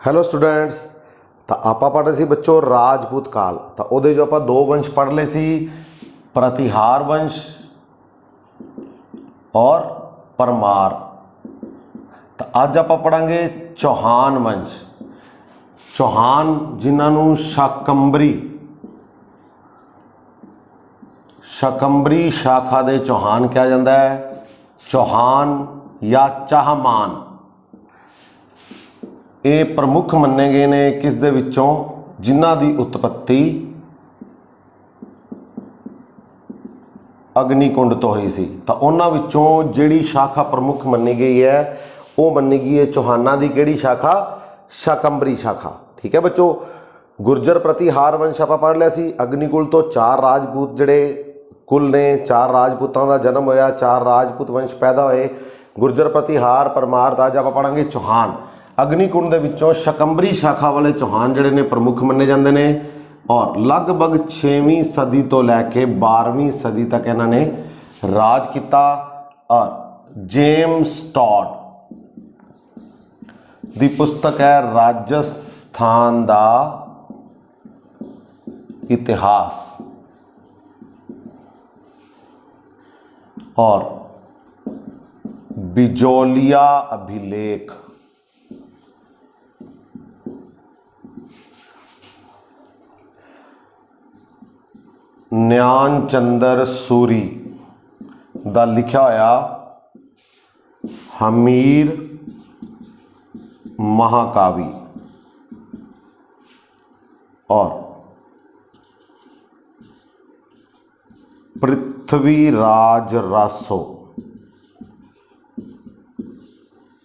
Hello students. ਤਾਂ ਆਪਾਂ ਪੜ੍ਹ ਰਹੇ ਸੀ ਬੱਚੋ ਰਾਜਪੂਤ ਕਾਲ। ਤਾਂ ਉਹਦੇ ਜੋ ਆਪਾਂ ਦੋ ਵੰਸ਼ ਪੜ੍ਹ ਲਏ ਸੀ, ਪ੍ਰਤਿਹਾਰ ਵੰਸ਼ ਔਰ ਪਰਮਾਰ। ਤਾਂ ਅੱਜ ਆਪਾਂ ਪੜਾਂਗੇ ਚੌਹਾਨ ਵੰਸ਼। ਚੌਹਾਨ ਜਿਨ੍ਹਾਂ ਨੂੰ ਸ਼ਕੰਬਰੀ ਸ਼ਾਖਾ ਦੇ ਚੌਹਾਨ ਕਿਹਾ ਜਾਂਦਾ ਹੈ। ਚੌਹਾਨ ਜਾਂ ਚਾਹਮਾਨ ਇਹ ਪ੍ਰਮੁੱਖ ਮੰਨੇ ਗਏ ਨੇ ਕਿਸ ਦੇ ਵਿੱਚੋਂ, ਜਿਨ੍ਹਾਂ ਦੀ ਉਤਪत्ति ਅਗਨੀਕੁੰਡ ਤੋਂ ਹੋਈ ਸੀ। ਤਾਂ ਉਹਨਾਂ ਵਿੱਚੋਂ ਜਿਹੜੀ ਸ਼ਾਖਾ ਪ੍ਰਮੁੱਖ ਮੰਨੀ ਗਈ ਹੈ ਉਹ ਮੰਨੀ ਗਈ ਹੈ ਚੌਹਾਨਾਂ ਦੀ ਕਿਹੜੀ ਸ਼ਾਖਾ? ਸ਼ਕੰਬਰੀ ਸ਼ਾਖਾ। ਠੀਕ ਹੈ ਬੱਚੋ। ਗੁਰਜਰ ਪ੍ਰਤਿਹਾਰ ਵੰਸ਼ ਆਪਾਂ ਪੜ੍ਹ ਲਿਆ ਸੀ। ਅਗਨੀਕੁਲ ਤੋਂ ਚਾਰ ਰਾਜਪੂਤ ਜਿਹੜੇ ਕੁਲ ਨੇ, ਚਾਰ ਰਾਜਪੂਤਾਂ ਦਾ ਜਨਮ ਹੋਇਆ, ਚਾਰ ਰਾਜਪੂਤ ਵੰਸ਼ ਪੈਦਾ ਹੋਏ। ਗੁਰਜਰ ਪ੍ਰਤਿਹਾਰ ਪਰਮਾਰ ਦਾ ਅੱਜ ਆਪਾਂ ਪੜਾਂਗੇ ਚੌਹਾਨ। ਅਗਨੀਕੁੰਡ ਦੇ ਵਿੱਚੋਂ ਸ਼ਕੰਬਰੀ ਸ਼ਾਖਾ ਵਾਲੇ ਚੌਹਾਨ ਜਿਹੜੇ ਨੇ ਪ੍ਰਮੁੱਖ ਮੰਨੇ ਜਾਂਦੇ ਨੇ ਔਰ ਲਗਭਗ 6ਵੀਂ ਸਦੀ ਤੋਂ ਲੈ ਕੇ 12ਵੀਂ ਸਦੀ ਤੱਕ ਇਹਨਾਂ ਨੇ ਰਾਜ ਕੀਤਾ। ਔਰ ਜੇਮਸ ਟੌਡ ਦੀ ਪੁਸਤਕ ਹੈ ਰਾਜਸਥਾਨ ਦਾ ਇਤਿਹਾਸ और बिजोलिया अभिलेख। ਨਿਆਨ ਚੰਦਰ ਸੂਰੀ ਦਾ ਲਿਖਿਆ ਹੋਇਆ ਹਮੀਰ महाकाव्य और पृथ्वीराज रासो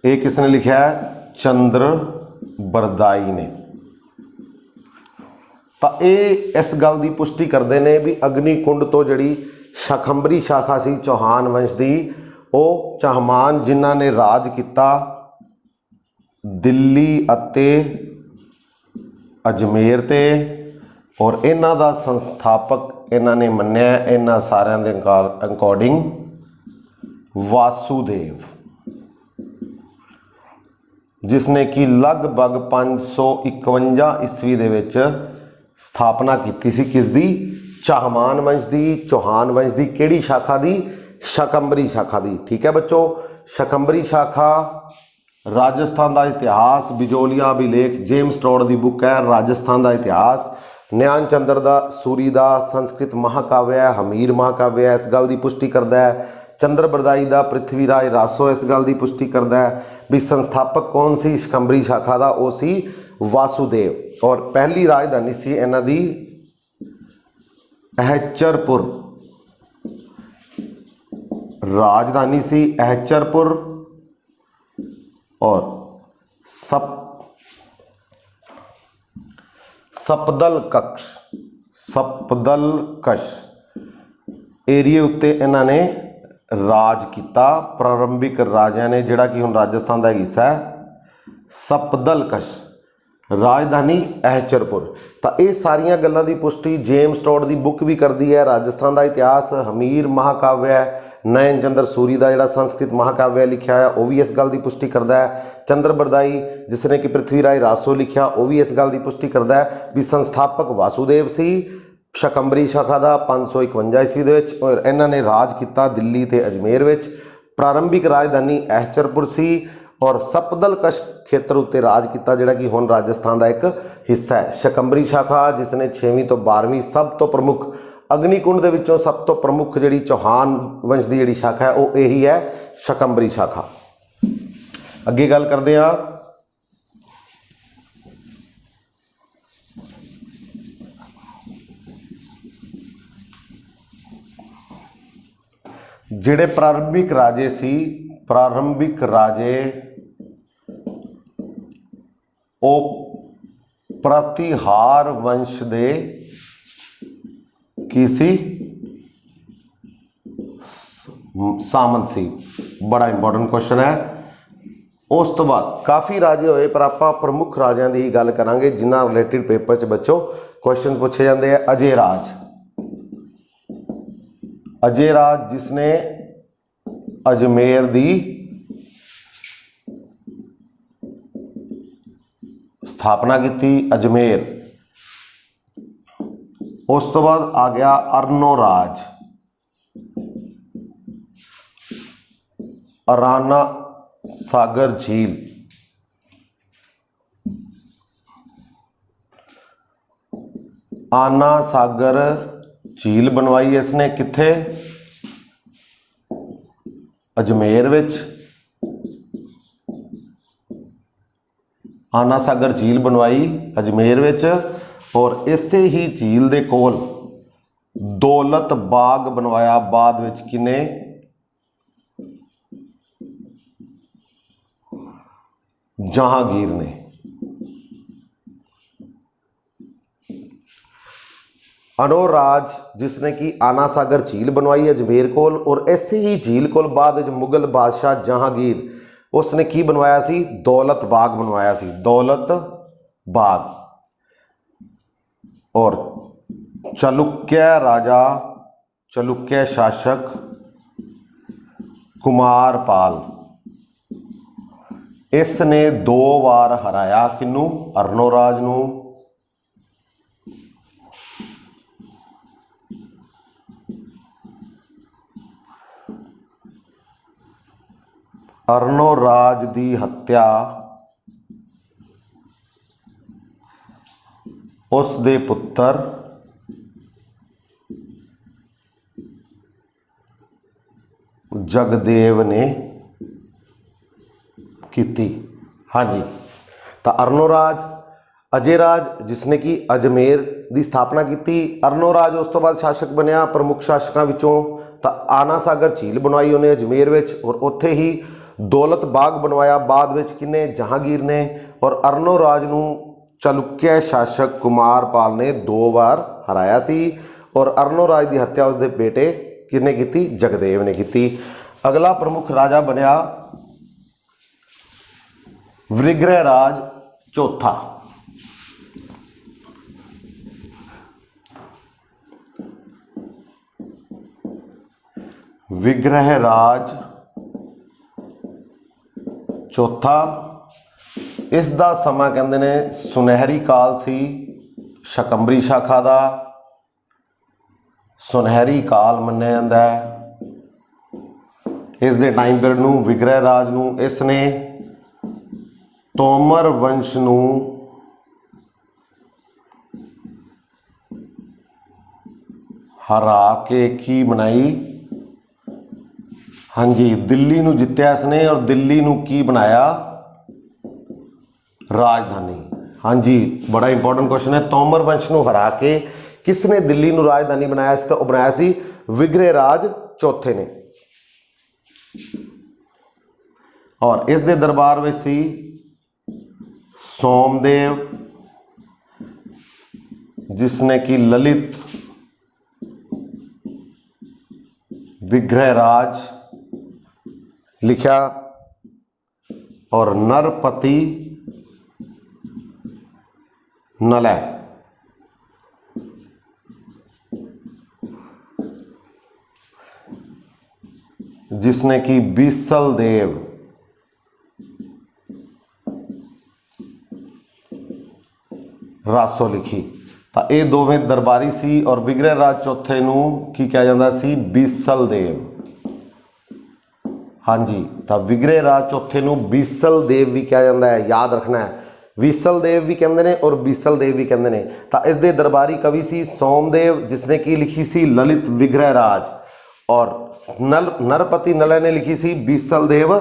ये किसने लिखा है? चंद्र बरदाई ने। तो ये इस गल की पुष्टि करते हैं भी अग्निकुंड तो जिहड़ी शकंबरी शाखा सी चौहान वंश की, वो चाहमान जिन्हां ने राज किया दिल्ली अते अजमेर ते, और इन्हां दा संस्थापक इन्हां ने मन्निया इन्हां सारियां दे अकॉर्डिंग वासुदेव, जिसने कि लगभग 551 ईस्वी दे विच स्थापना की सी किसदी? चाहमान वंश की, चौहान वंश की। किहड़ी शाखा की? शकंबरी शाखा की। ठीक है बच्चों। शकंबरी शाखा राजस्थान का इतिहास, बिजोलिया अभिलेख, जेम्स टॉड की बुक है राजस्थान का इतिहास। ਨਿਆਨ ਚੰਦਰ ਦਾ ਸੂਰੀ ਦਾ ਸੰਸਕ੍ਰਿਤ ਮਹਾਕਾव्य ਹੈ, ਹਮੀਰ ਮਹਾਕਾव्य ਹੈ, ਇਸ ਗੱਲ ਦੀ ਪੁਸ਼ਟੀ ਕਰਦਾ ਹੈ। ਚੰਦਰ ਬਰਦਾਈ ਦਾ ਪ੍ਰਿਥਵੀਰਾਜ ਰਾਸੋ ਇਸ ਗੱਲ ਦੀ ਪੁਸ਼ਟੀ ਕਰਦਾ ਹੈ ਵੀ ਸੰਸਥਾਪਕ ਕੌਣ ਸੀ ਸ਼ਕੰਬਰੀ ਸ਼ਾਖਾ ਦਾ? ਉਹ ਸੀ ਵਾਸੁਦੇਵ। ਔਰ ਪਹਿਲੀ ਰਾਜਧਾਨੀ ਸੀ ਇਹਨਾਂ ਦੀ ਅਹਚਰਪੁਰ। ਰਾਜਧਾਨੀ ਸੀ ਅਹਚਰਪੁਰ और सपदलकश एरिए उत्ते इन्होंने राज किया। प्रारंभिक राजिया ने जिहड़ा कि हुण राजस्थान का हिस्सा है। सपदलकश राजधानी अहचरपुर। तो ये सारिया गल्लां दी पुष्टि जेम्स टॉड की बुक भी करती है। राजस्थान का इतिहास, हमीर महाकाव्य है, नयन चंद्र सूरी का जिहड़ा संस्कृत महाकाव्य लिखा है वह भी इस गल की पुष्टि करता है। चंद्र बरदाई जिसने कि पृथ्वीराज रासो लिखा वह भी इस गल की पुष्टि करता है भी संस्थापक वासुदेव सी शकंबरी शाखा का 551 ईस्वी दे विच, और इन्होंने राज किया दिल्ली ते अजमेर विच। प्रारंभिक राजधानी अहचरपुर सी और सपदलकश खेत्र उत्ते राज किया जिहड़ा कि हुण राजस्थान का एक हिस्सा है। शकंबरी शाखा जिसने 6वीं तो 12वीं सब तो प्रमुख अग्निकुंड दे विचों सब तो प्रमुख जिहड़ी चौहान वंश की जिहड़ी शाखा है वो यही है शकंबरी शाखा। अगे गल करते हैं जिहड़े प्रारंभिक राजे सी। प्रारंभिक राजे वो प्रतिहार वंश दे की सी? सामंत सी। बड़ा इंपॉर्टेंट क्वेश्चन है। उस तो बाद काफ़ी राजे होए पर आप प्रमुख राजियां की ही गल करांगे जिन्हां रिलेटेड पेपर च बच्चों क्वेश्चन पूछे जाते हैं। अजयराज, अजयराज जिसने अजमेर दी स्थापना की अजमेर। उस तो बाद आ गया अरनोराज, अराना सागर झील, आना सागर झील बनवाई इसने किथे, अजमेर विच। आना सागर झील बनवाई अजमेर विच। और इसे ही झील दे कोल दौलत बाग बनवाया बाद विच किने, जहांगीर ने। अरनोराज जिसने कि आना सागर झील बनवाई अजमेर कोल, और इसे ही झील कोल बाद विच मुगल बादशाह जहांगीर उसने की बनवाया सी, दौलत बाग बनवाया सी, दौलत बाग। और चालुक्य राजा, चालुक्य शासक कुमारपाल इसने 2 बार हराया किनू, अरनोराज नू। अरनोराज दी हत्या उस दे पुत्र जगदेव ने कीती। हाँ जी, तो अरनोराज, अजयराज जिसने कि अजमेर की स्थापना की, अरनोराज उस तो बाद शासक बनया प्रमुख शासकों विचों। तो आना सागर झील बनवाई उन्हें अजमेर विच, और उत्थे ही दौलत बाग बनवाया बाद विच किने, जहांगीर ने। और अरनोराज नू चालुक्य शासक कुमारपाल ने 2 बार हराया सी। और अरनोराज की हत्या उसके बेटे किने की, जगदेव ने की। अगला प्रमुख राजा बनया विग्रहराज चौथा। विग्रहराज चौथा, इसका समा कहते ने सुनहरी काल सी, शकंबरी शाखा का सुनहरी काल मन्या जाता है। इस दे टाइम पीरियड नू विग्रहराज नू इसने तोमर वंश नू हरा के की बनाई, हाँ जी, दिल्ली नू जित्या इसने, और दिल्ली नू की बनाया राजधानी। हाँ जी, बड़ा इंपॉर्टेंट क्वेश्चन है। तोमर वंश नू हरा के किसने दिल्ली नू राजधानी बनाया? तो बनाया सी विग्रहराज चौथे ने। और इस दे दरबार में सी सोमदेव जिसने कि ललित विग्रहराज लिखा, और नरपति नलय जिसने कि बीसल देव रासो लिखी। तो ये दोवें दरबारी सी, और विग्रहराज चौथे नू की कहा जाता सी, बीसल देव। हाँ जी, तो विग्रहराज चौथे नू बीसल देव भी कहा जाता है, याद रखना है। बीसल देव भी कहते हैं और बीसल देव भी कहते हैं। तो इस दे दरबारी कवि सी सोमदेव जिसने की लिखी सी ललित विग्रहराज, और नरपति नलय ने लिखी सी बीसल देव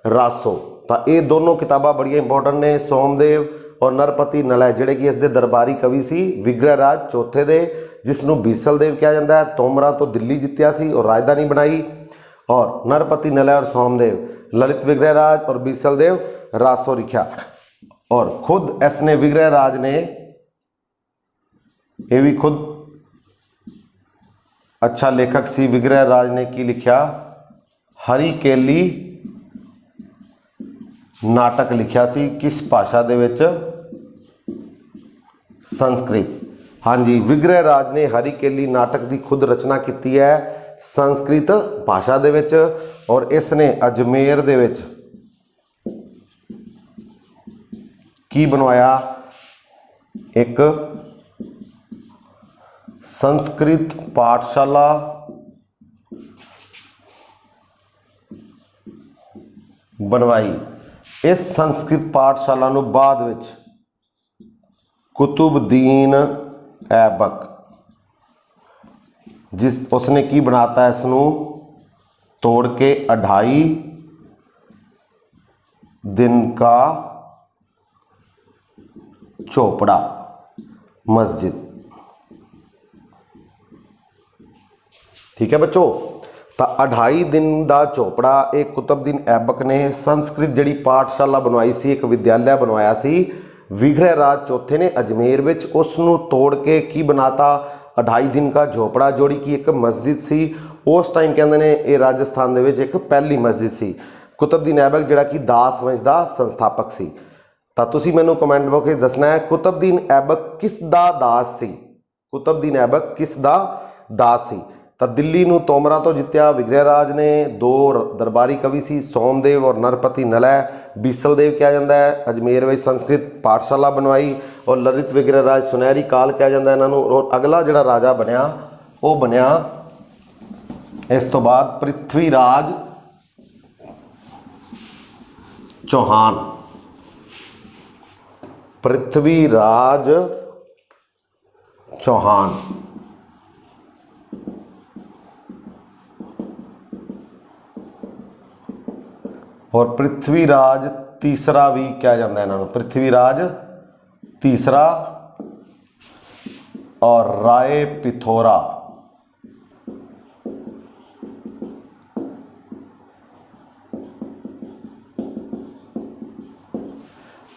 रासो। तो ये दोनों किताबां बड़ी इंपॉर्टेंट ने, सोमदेव और नरपति नलय, जिहड़े कि इस दे दरबारी कवि सी विग्रहराज चौथे दे, जिसनों बीसल देव कहा जाता है। तोमरा तो दिल्ली जित्या सी और राजधानी बनाई, और नरपति नलय और सोमदेव ललित विग्रहराज और बीसल देव रासो लिखा। और खुद इसने विग्रहराज ने, ये भी खुद अच्छा लेखक सी, विग्रहराज ने की लिखा, हरी केली नाटक लिखा सी, किस भाषा दे विच? संस्कृत। हाँ जी, विग्रहराज ने हरी केली नाटक की खुद रचना की है संस्कृत भाषा दे विच, और इसने अजमेर दे विच की बनवाया? एक संस्कृत पाठशाला बनवाई। इस संस्कृत पाठशाला नूं बाद विच कुतुबुद्दीन ऐबक जिस उसने की बनाता है, इसनूं तोड़ के 2.5 दिन का चोपड़ा मस्जिद। ठीक है बच्चों, तो 2.5 दिन का चोपड़ा एक कुतुबुद्दीन ऐबक ने संस्कृत जिहड़ी पाठशाला बनवाई सी, एक विद्यालय बनवाया सी विग्रह राज चौथे ने अजमेर विच, उसनूं तोड़ के की बनाता 2.5 दिन का झोपड़ा, जोड़ी की एक मस्जिद सी। उस टाइम कहते ने ये राजस्थान दे विच एक पहली मस्जिद सी। कुतुबुद्दीन ऐबक जिहड़ा कि दास वंश का संस्थापक सी। तो तुसीं मैनूं कमेंट बॉक्स में दसना है कुतुबुद्दीन ऐबक किस दा दास सी। कुतुबुद्दीन ऐबक किस दा दास सी। तो दिल्ली नूं तोमरा तो जित्या विग्रह राज ने। 2 दरबारी कवि सी, सोमदेव और नरपति नलय। बीसलदेव कहा जाता है। अजमेर में संस्कृत पाठशाला बनवाई और ललित विग्रह राज सुनहरी काल कहा जाता है इन्हों। और अगला जिहड़ा राजा बनया वो बनया इस तो बाद पृथ्वीराज चौहान। पृथ्वीराज चौहान और पृथ्वीराज तीसरा भी क्या जाता है इन्हों। पृथ्वीराज तीसरा और राय पिथोरा।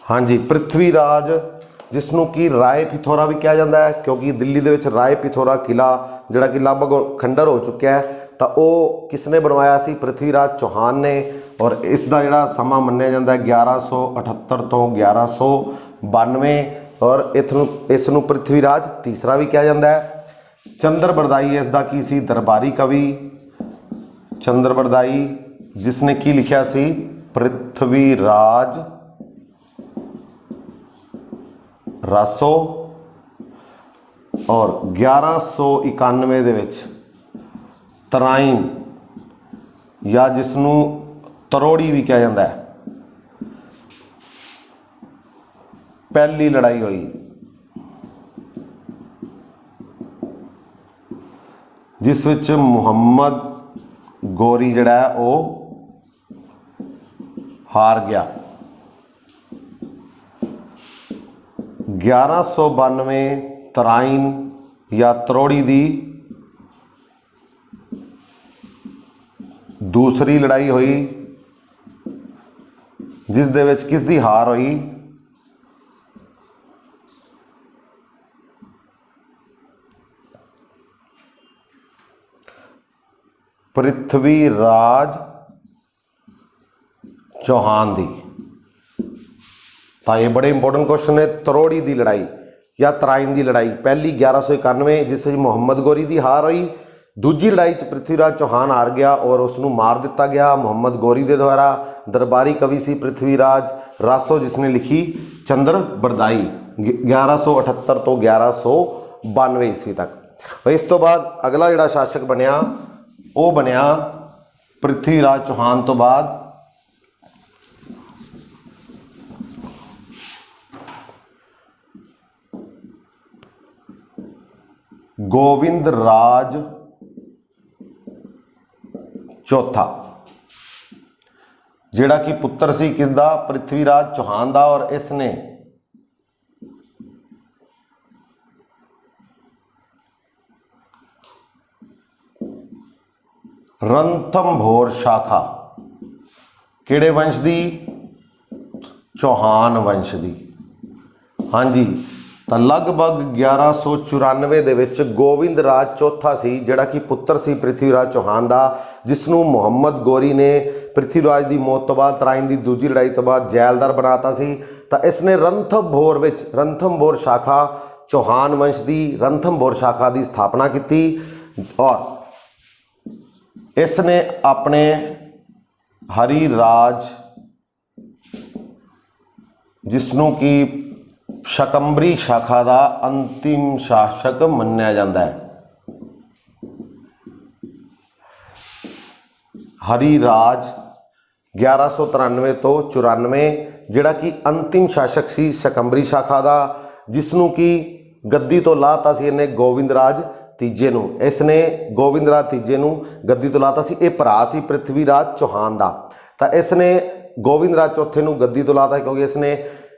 हाँ जी, पृथ्वीराज जिसनों की राय पिथोरा भी कहा जाता है, क्योंकि दिल्ली दे विच राय पिथोरा किला जिहड़ा कि लगभग खंडर हो चुका है, तो वो किसने बनवाया सी? पृथ्वीराज चौहान ने। और इसका जिहड़ा समा मन्निया जाता है 1178 तो 1192 और इसनूं पृथ्वीराज तीसरा भी कहा जाता है। चंद्र बरदाई इसका की सी? दरबारी कवि चंद्र बरदाई, जिसने की लिखा सी? पृथ्वीराज रासो। और 1191 दे विच तराइन या जिसनों तरोड़ी भी कहा जाता है, पहली लड़ाई हुई। जिस विच मुहम्मद गोरी जिहड़ा है वो हार गया। 1192 तराइन या तरोड़ी दी दूसरी लड़ाई हुई, जिस दे विच किस दी हार हुई? पृथ्वीराज चौहान दी। तो ये बड़े इंपॉर्टेंट क्वेश्चन है। तरोड़ी की लड़ाई या तराइन की लड़ाई, पहली 1191 जिस मुहम्मद गोरी की हार हुई। दूजी लड़ाई पृथ्वीराज चौहान हार गया और उसनों मार दिता गया मुहम्मद गोरी के द्वारा। दरबारी कवि सी पृथ्वीराज रासो, जिसने लिखी चंद्र बरदाई 1178 तो 1192 ईस्वी तक। और इस तो बाद अगला जिहड़ा शासक बनया वो बनया पृथ्वीराज चौहान तो बाद गोविंद राज चौथा, जिहड़ा कि पुत्र सी किसदा? पृथ्वीराज चौहान दा। और इसने रणथंभोर शाखा किहड़े वंश दी? चौहान वंश दी। हाँ जी, तो लगभग 1194 दे विच गोविंद राज चौथा सी, जिहड़ा कि पुत्र सी पृथ्वीराज चौहान दा, जिसनों मुहम्मद गोरी ने पृथ्वीराज की मौत तो बाद तराइन की दूजी लड़ाई तो बाद जैलदार बनाता सी। तो इसने रणथंभोर विच रणथंभोर शाखा चौहान वंश की रणथंभोर शाखा की स्थापना की। और इसने अपने हरिराज जिसनों की शकंबरी शाखा का अंतिम शासक मन्निया जाता है। हरिराज 1193 तो 94 जिहड़ा कि अंतिम शासक सी शकंबरी शाखा का, जिसनों की गद्दी तो लाता सी इन्हें गोविंदराज तीजे नूं। इसने गोविंदराज तीजे नूं गद्दी तो लाता सी। ये भरा सी पृथ्वीराज चौहान का, तो इसने गोविंदराज चौथे नूं गद्दी तो लाता क्योंकि इसने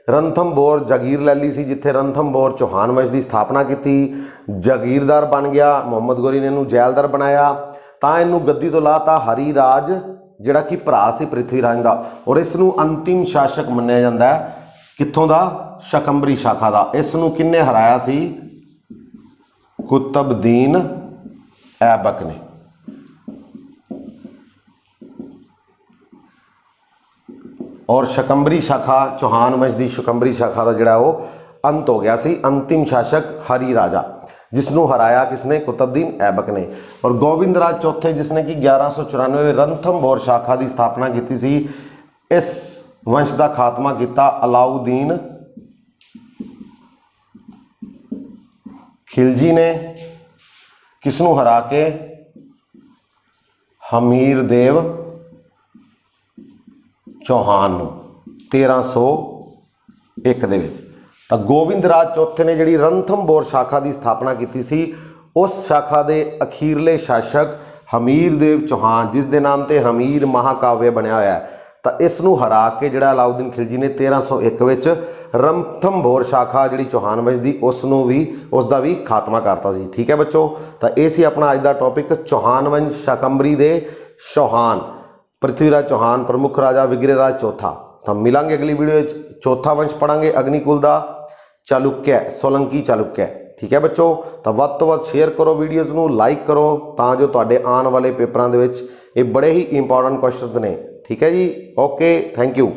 रणथंभौर जागीर लै ली सी, जिथे रणथंभौर चौहान वंश की स्थापना की। जागीरदार बन गया, मुहम्मद गौरी ने इनू जैलदार बनाया, तो इनू गद्दी तो लाता हरिराज जिहड़ा कि भरा सी पृथ्वीराज का। और इसनू अंतिम शासक मन्निया जाता है कित्थों का? शकंबरी शाखा का। इसनू किन्ने हराया सी? कुतुबुद्दीन ऐबक ने। और शकंबरी शाखा चौहान वंश की शकंबरी शाखा का जिहड़ा वो अंत हो गया सी। अंतिम शासक हरि राजा, जिसनों हराया किसने? कुतुबुद्दीन ऐबक ने। और गोविंदराज चौथे जिसने कि 1194 रणथंभौर शाखा की स्थापना की सी। इस वंश का खात्मा किया अलाउद्दीन खिलजी ने, किसनों हरा के? हमीरदेव चौहान 1301 दे विच। तो गोविंदराज चौथे ने जिहड़ी रणथंभौर शाखा की स्थापना की सी, उस शाखा के अखीरले शासक हमीरदेव चौहान, जिस दे नाम ते हमीर महाकाव्य बनया होया है, तो इसनूं हरा के जिहड़ा अलाउद्दीन खिलजी ने 1301 विच रणथंभौर शाखा जिहड़ी चौहान वंश की उसनूं भी उसका भी खात्मा करता सी। ठीक है बच्चों, तो ये सी अपना अज का टॉपिक चौहान वंश शकंबरी दे चौहान, पृथ्वीराज चौहान प्रमुख राजा, विग्रहराज चौथा। तो मिलांगे अगली वीडियो चौथा वंश पढ़ांगे अग्निकुल का चालुक्य, सोलंकी चालुक्य। ठीक है बच्चों, तो वध तो वध शेयर करो वीडियोज़ नूं, लाइक करो, तां जो तुहाडे आने वाले पेपरां दे विच ये बड़े ही इंपॉर्टेंट क्वेश्चनस ने। ठीक है जी, ओके, थैंक यू।